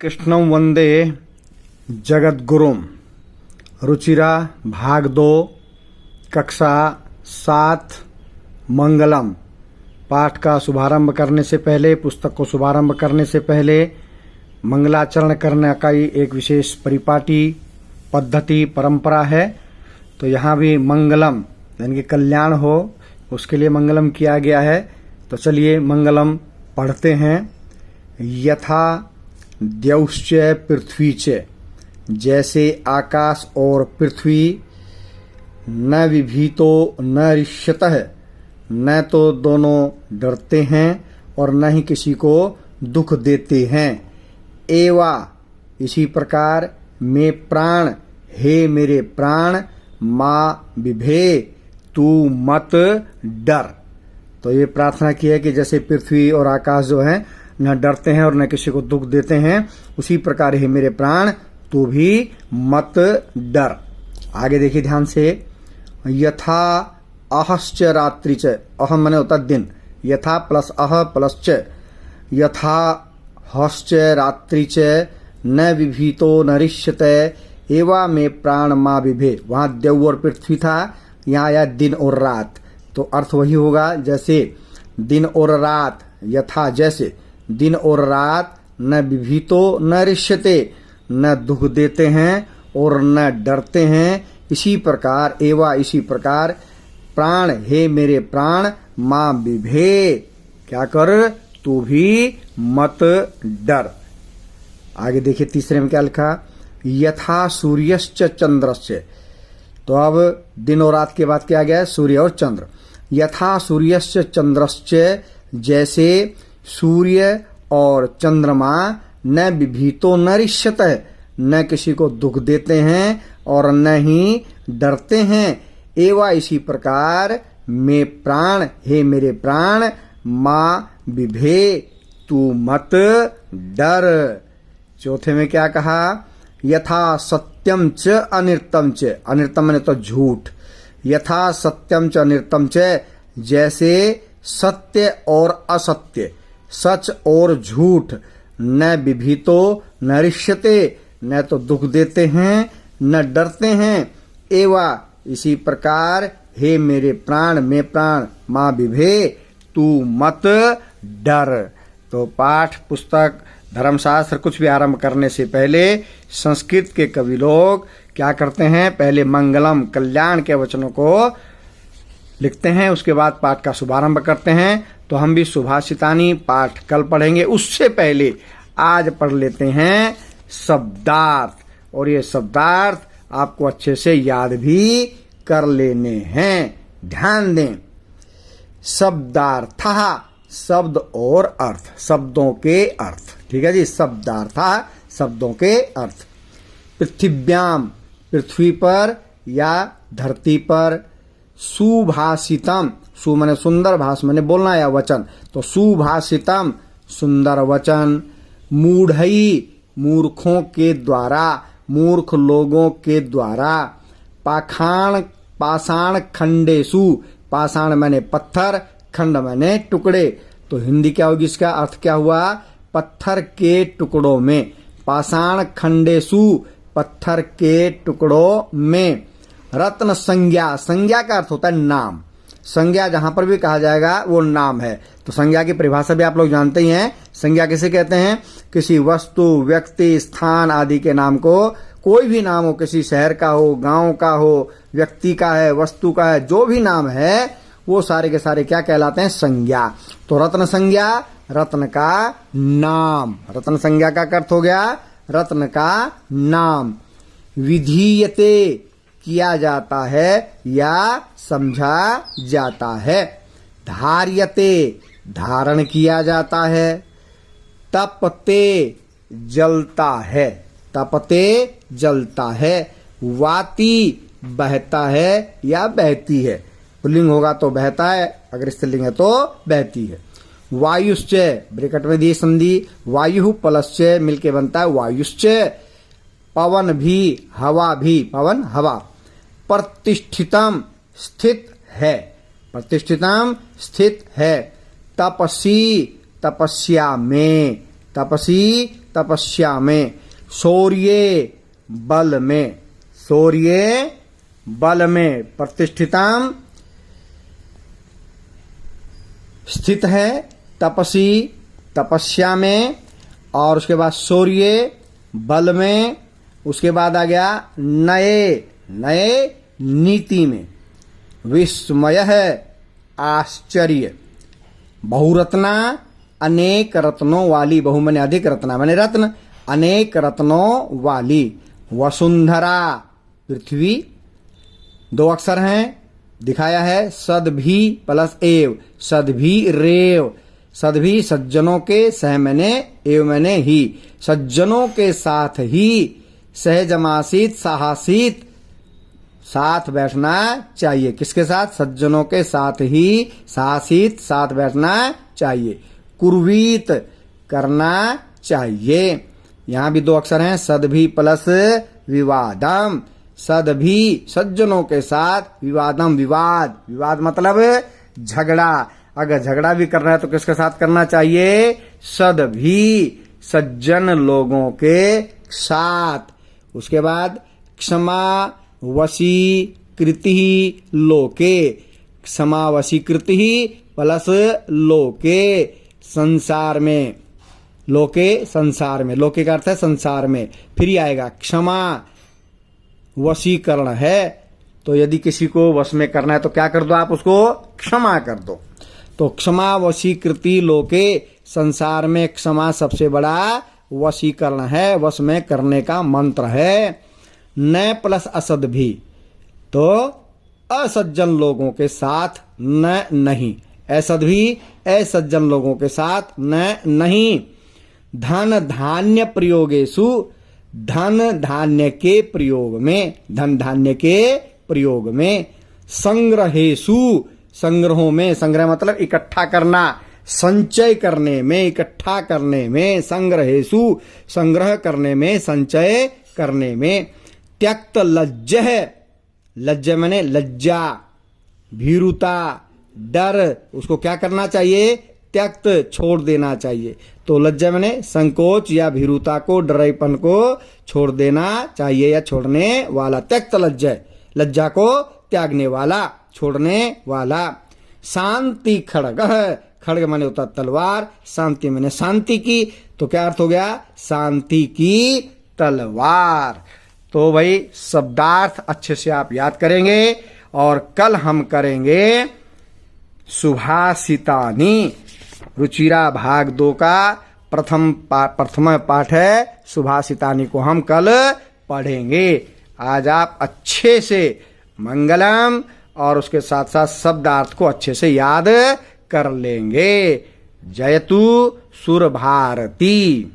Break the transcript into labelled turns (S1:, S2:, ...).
S1: कृष्णं वंदे जगद्गुरुम। रुचिरा भाग 2 कक्षा 7 मंगलम। पाठ का शुभारंभ करने से पहले, पुस्तक को शुभारंभ करने से पहले मंगलाचरण करने का ही एक विशेष परिपाटी, पद्धति, परंपरा है। तो यहाँ भी मंगलम यानी कि कल्याण हो, उसके लिए मंगलम किया गया है। तो चलिए मंगलम पढ़ते हैं। यथा द्यौश्च पृथ्वी च, जैसे आकाश और पृथ्वी, न विभीतो न रिष्यतः, न तो दोनों डरते हैं और न ही किसी को दुख देते हैं। एवा इसी प्रकार में प्राण, हे मेरे प्राण, माँ विभे तू मत डर। तो ये प्रार्थना की है कि जैसे पृथ्वी और आकाश जो है न डरते हैं और न किसी को दुख देते हैं, उसी प्रकार ही मेरे प्राण तू भी मत डर। आगे देखिए ध्यान से। यथा अहश्च रात्रि च, अह माने होता दिन, यथा प्लस अह प्लस च, यथा हश्च रात्रि च न विभीतो न रिष्यते एवा में प्राण माँ विभे। वहां देव और पृथ्वी था, यहाँ आया दिन और रात। तो अर्थ वही होगा जैसे दिन और रात, यथा जैसे दिन और रात, न विभीतो न रिष्यते, न दुख देते हैं और न डरते हैं, इसी प्रकार एवा इसी प्रकार प्राण, हे मेरे प्राण, माँ विभे क्या कर, तू भी मत डर। आगे देखिए तीसरे में क्या लिखा। यथा सूर्यश्च चंद्रश्च। तो अब दिन और रात के बाद क्या गया, सूर्य और चंद्र। यथा सूर्यश्च चंद्रश्च, जैसे सूर्य और चंद्रमा, न विभीतो न रिष्यतः, न किसी को दुख देते हैं और न ही डरते हैं। एवा इसी प्रकार में प्राण, हे मेरे प्राण, माँ विभे तू मत डर। चौथे में क्या कहा। यथा सत्यम च अनिर्तम च, अनिर्तम माने तो झूठ, यथा सत्यम च अनिर्तम च, जैसे सत्य और असत्य, सच और झूठ, न विभीतो न रिष्यते, न तो दुख देते हैं न डरते हैं। एवा इसी प्रकार हे मेरे प्राण, में प्राण, माँ विभे तू मत डर। तो पाठ, पुस्तक, धर्मशास्त्र कुछ भी आरंभ करने से पहले संस्कृत के कवि लोग क्या करते हैं, पहले मंगलम कल्याण के वचनों को लिखते हैं, उसके बाद पाठ का शुभारंभ करते हैं। तो हम भी सुभाषितानी पाठ कल पढ़ेंगे, उससे पहले आज पढ़ लेते हैं शब्दार्थ। और ये शब्दार्थ आपको अच्छे से याद भी कर लेने हैं, ध्यान दें। शब्दार्थ, शब्द और अर्थ, शब्दों के अर्थ, ठीक है जी। शब्दार्थ, शब्दों के अर्थ। पृथिव्याम, पृथ्वी पर या धरती पर। सुभाषितम, सु माने सुंदर, भाष माने बोलना या वचन, तो सुभाषितम सुंदर वचन। मूढ़ई, मूर्खों के द्वारा, मूर्ख लोगों के द्वारा। पाषाण, पाषाण खंडेसु, पाषाण माने पत्थर, खंड माने टुकड़े। तो हिंदी क्या होगी, इसका अर्थ क्या हुआ, पत्थर के टुकड़ों में। पाषाण खंडेसु, पत्थर के टुकड़ों में। रत्न संज्ञा, संज्ञा का अर्थ होता है नाम, संज्ञा जहां पर भी कहा जाएगा वो नाम है। तो संज्ञा की परिभाषा भी आप लोग जानते ही हैं। संज्ञा किसे कहते हैं, किसी वस्तु, व्यक्ति, स्थान आदि के नाम को, कोई भी नाम हो, किसी शहर का हो, गांव का हो, व्यक्ति का है, वस्तु का है, जो भी नाम है वो सारे के सारे क्या कहलाते हैं, संज्ञा। तो रत्न संज्ञा, रत्न का नाम, रत्न संज्ञा का अर्थ हो गया रत्न का नाम। विधीयते, किया जाता है या समझा जाता है। धार्यते, धारण किया जाता है। तपते, जलता है, तपते जलता है। वाती, बहता है या बहती है, पुल्लिंग होगा तो बहता है, अगर स्त्रीलिंग है तो बहती है। वायुश्च, ब्रैकेट में दी संधि, वायु प्लस च मिलके बनता है वायुश्च। पवन भी, हवा भी, पवन हवा। प्रतिष्ठितम, स्थित है, प्रतिष्ठितम स्थित है। तपसी, तपस्या में, तपसी तपस्या में, शौर्ये बल में, शौर्ये बल में, प्रतिष्ठिताम स्थित है, तपसी तपस्या में, और उसके बाद शौर्य बल में, उसके बाद आ गया नए नए नीति में, विस्मय है आश्चर्य, बहुरत्ना अनेक रत्नों वाली, बहु माने अधिक, रत्ना माने रत्न, अनेक रत्नों वाली, वसुंधरा पृथ्वी, 2 अक्षर हैं दिखाया है, सद्भी प्लस एव, सद्भी रेव, सद्भी सज्जनों के, सह मैंने एव मैंने ही, सज्जनों के साथ ही, सहजमासीत साहसीत, साथ बैठना चाहिए, किसके साथ, सज्जनों के साथ ही, साहसीत साथ बैठना चाहिए, कुर्वीत करना चाहिए, यहां भी 2 अक्षर हैं, सद्भी प्लस विवादम, सद्भी सज्जनों के साथ, विवादम विवाद, विवाद मतलब झगड़ा, अगर झगड़ा भी करना है तो किसके साथ करना चाहिए, सद्भी सज्जन लोगों के साथ। उसके बाद क्षमा वशीकृति लोके, क्षमा वशीकृति प्लस लोके, संसार में, लोके संसार में, लोके का अर्थ है संसार में, फिर ही आएगा क्षमा वशीकरण है, तो यदि किसी को वश में करना है तो क्या कर दो आप, उसको क्षमा कर दो, तो क्षमा वशीकृति लोके, संसार में क्षमा सबसे बड़ा वशीकरण है, वश में करने का मंत्र है। न प्लस असद भी, तो असज्जन लोगों के साथ न नहीं, असद भी असज्जन लोगों के साथ न नहीं, धन धान्य प्रयोगेषु, धन धान्य के प्रयोग में, धन धान्य के प्रयोग में, संग्रहेषु संग्रहों में, संग्रह मतलब इकट्ठा करना, संचय करने में, इकट्ठा करने में, संग्रहेषु संग्रह करने में, संचय करने में, त्यक्त लज्जह, लज्जा माने लज्जा, भीरुता डर, उसको क्या करना चाहिए, त्यक्त छोड़ देना चाहिए, तो लज्जा माने संकोच या भीरुता को, डराईपन को छोड़ देना चाहिए या छोड़ने वाला, त्यक्त लज्जा, लज्जा को त्यागने वाला, छोड़ने वाला। शांति खड़ग, खड़ग माने होता तलवार, शांति माने शांति की, तो क्या अर्थ हो गया, शांति की तलवार। तो भाई शब्दार्थ अच्छे से आप याद करेंगे, और कल हम करेंगे सुभाषितानि, रुचिरा भाग 2 का प्रथम पाठ है, सुभाषितानि को हम कल पढ़ेंगे। आज आप अच्छे से मंगलम और उसके साथ साथ शब्दार्थ को अच्छे से याद कर लेंगे। जयतु सुर भारती।